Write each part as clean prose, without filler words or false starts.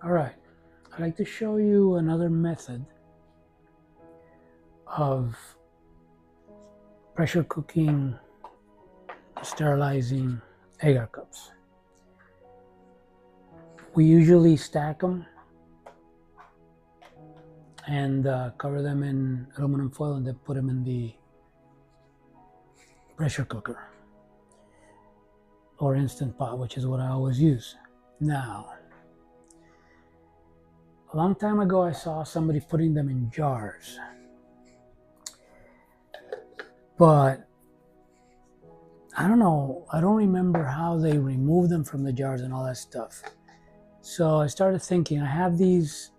All right, I'd like to show you another method of pressure cooking, sterilizing agar cups. We usually stack them and cover them in aluminum foil and then put them in the pressure cooker or instant pot, which is what I always use. Now, a long time ago I saw somebody putting them in jars, but I don't know, I don't remember how they remove them from the jars and all that stuff. So I started thinking, I have these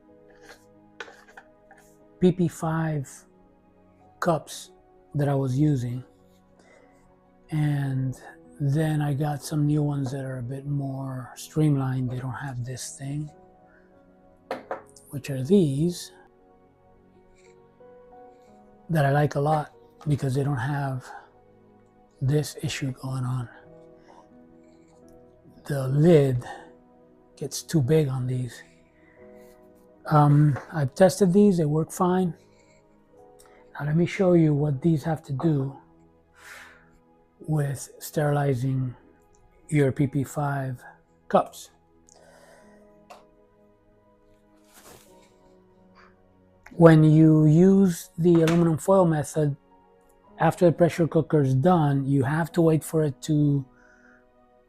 PP5 cups that I was using, and then I got some new ones that are a bit more streamlined. They don't have this thing, which are these that I like a lot because they don't have this issue going on. The lid gets too big on these. I've tested these, they work fine. Now let me show you what these have to do with sterilizing your PP5 cups. When you use the aluminum foil method, after the pressure cooker is done, you have to wait for it to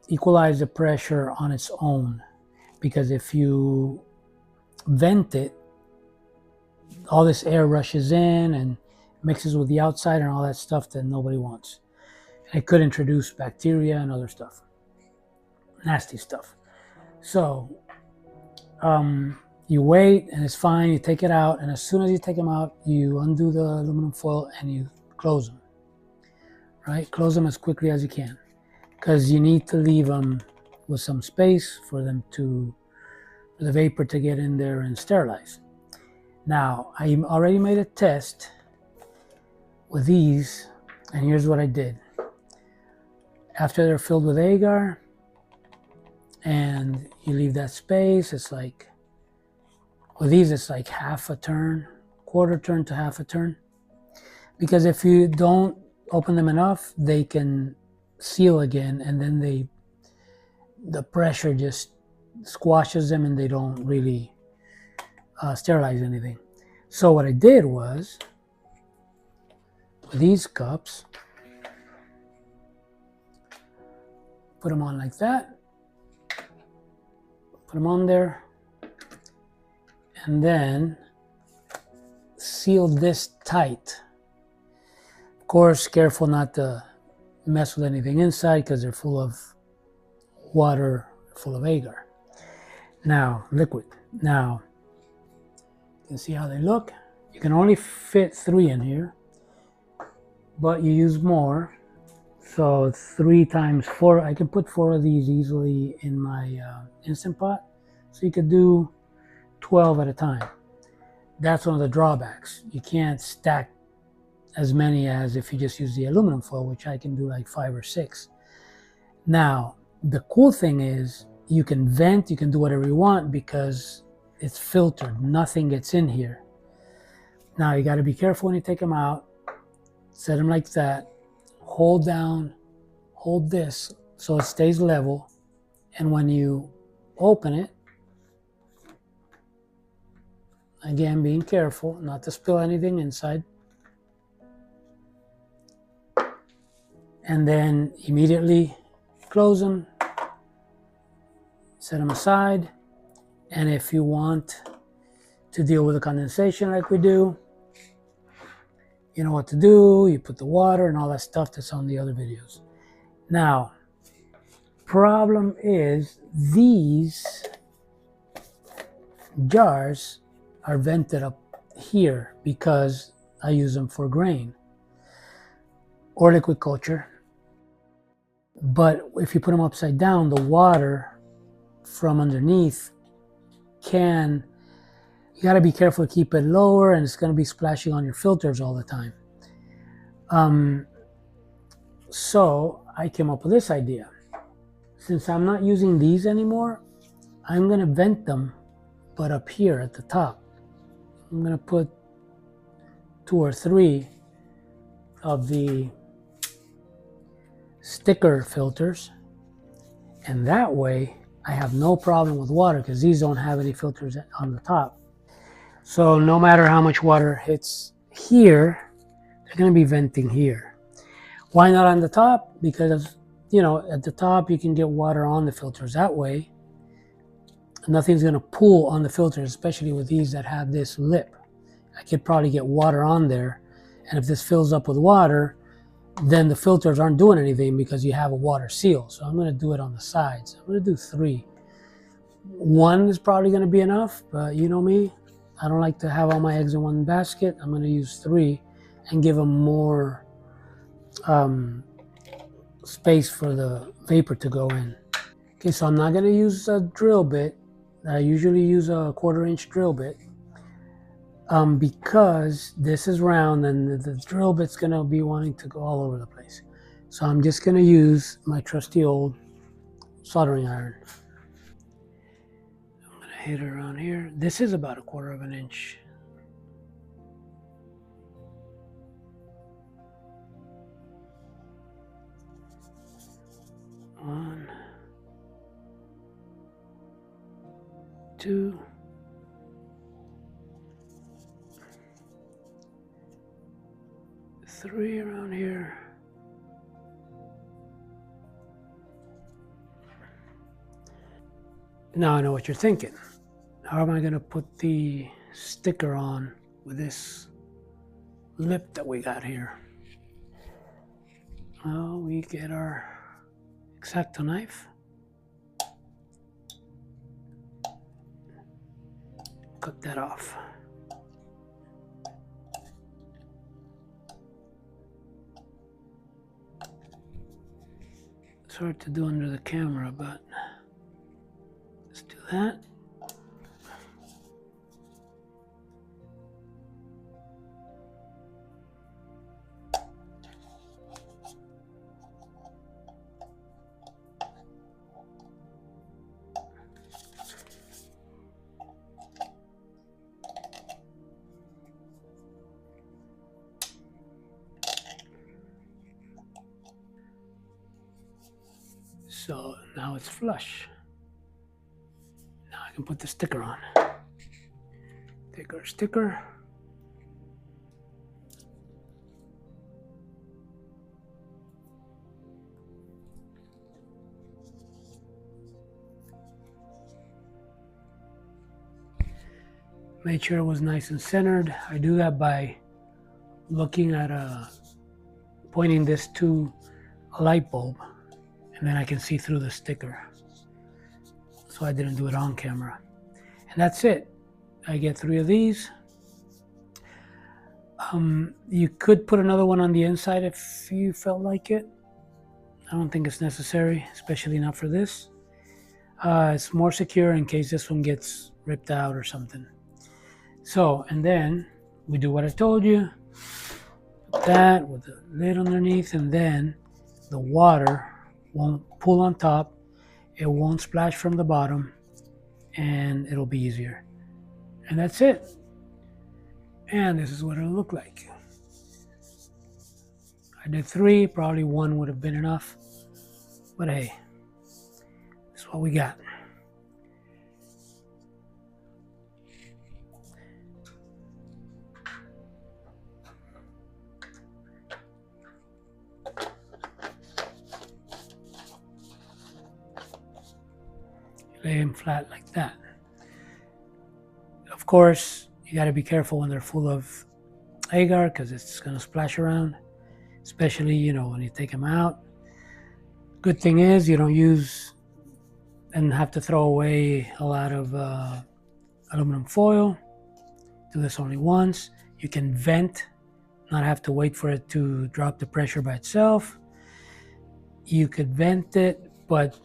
equalize the pressure on its own, because if you vent it, all this air rushes in and mixes with the outside and all that stuff that nobody wants. It could introduce bacteria and other stuff, nasty stuff. So you wait and it's fine, you take it out, and as soon as you take them out, you undo the aluminum foil and you close them, right? Close them as quickly as you can, because you need to leave them with some space for them to, for the vapor to get in there and sterilize. Now, I already made a test with these, and here's what I did. After they're filled with agar, and you leave that space, it's like, with these it's like half a turn, quarter turn to half a turn. Because if you don't open them enough, they can seal again, and then the pressure just squashes them and they don't really sterilize anything. So what I did was, with these cups, put them on like that, put them on there, and then seal this tight. Of course, careful not to mess with anything inside because they're full of water, full of agar. Now, liquid. Now, you can see how they look. You can only fit 3 in here, but you use more. So 3 times 4, I can put 4 of these easily in my Instant Pot. So you could do 12 at a time. That's one of the drawbacks. You can't stack as many as if you just use the aluminum foil, which I can do like 5 or 6. Now, the cool thing is you can vent, you can do whatever you want because it's filtered. Nothing gets in here. Now, you got to be careful when you take them out. Set them like that. Hold down, hold this so it stays level. And when you open it, again, being careful not to spill anything inside. And then immediately close them, set them aside. And if you want to deal with the condensation like we do, you know what to do. You put the water and all that stuff that's on the other videos. Now, problem is these jars are vented up here because I use them for grain or liquid culture. But if you put them upside down, the water from underneath you got to be careful to keep it lower, and it's going to be splashing on your filters all the time. So I came up with this idea. Since I'm not using these anymore, I'm going to vent them but up here at the top. I'm going to put 2 or 3 of the sticker filters, and that way I have no problem with water because these don't have any filters on the top. So no matter how much water hits here, they're going to be venting here. Why not on the top? Because, you know, at the top you can get water on the filters. That way nothing's going to pool on the filters, especially with these that have this lip. I could probably get water on there, and if this fills up with water, then the filters aren't doing anything because you have a water seal. So I'm going to do it on the sides. I'm going to do 3. 1 is probably going to be enough, but you know me, I don't like to have all my eggs in one basket. I'm going to use 3 and give them more space for the vapor to go in. Okay, so I'm not going to use a drill bit. I usually use a 1/4-inch drill bit because this is round and the drill bit's going to be wanting to go all over the place. So I'm just going to use my trusty old soldering iron. I'm going to hit it around here. This is about 1/4 inch. One, 2, 3 around here. Now I know what you're thinking. How am I going to put the sticker on with this lip that we got here? Well, we get our X-Acto knife. Cut that off. It's hard to do under the camera, but let's do that. So now it's flush. Now I can put the sticker on. Take our sticker. Made sure it was nice and centered. I do that by looking at pointing this to a light bulb, and then I can see through the sticker. So I didn't do it on camera. And that's it. I get 3 of these. You could put another one on the inside if you felt like it. I don't think it's necessary, especially not for this. It's more secure in case this one gets ripped out or something. So, and then we do what I told you. Put that with the lid underneath, and then the water won't pool on top. It won't splash from the bottom, and it'll be easier. And that's it. And this is what it'll look like. I did 3, probably 1 would have been enough. But hey, this is what we got. Lay them flat like that. Of course, you got to be careful when they're full of agar because it's going to splash around, especially, you know, when you take them out. Good thing is you don't use and have to throw away a lot of aluminum foil. Do this only once. You can vent, not have to wait for it to drop the pressure by itself. You could vent it, but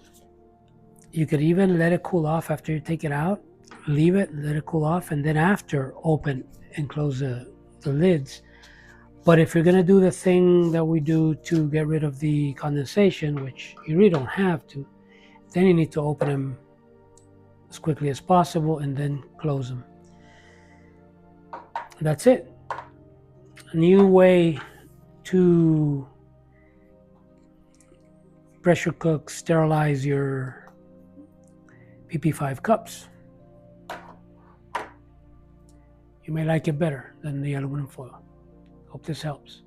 you could even let it cool off after you take it out. Leave it, let it cool off, and then after open and close the lids. But if you're gonna do the thing that we do to get rid of the condensation, which you really don't have to, then you need to open them as quickly as possible and then close them. That's it. A new way to pressure cook, sterilize your PP5 cups. You may like it better than the aluminum foil. Hope this helps.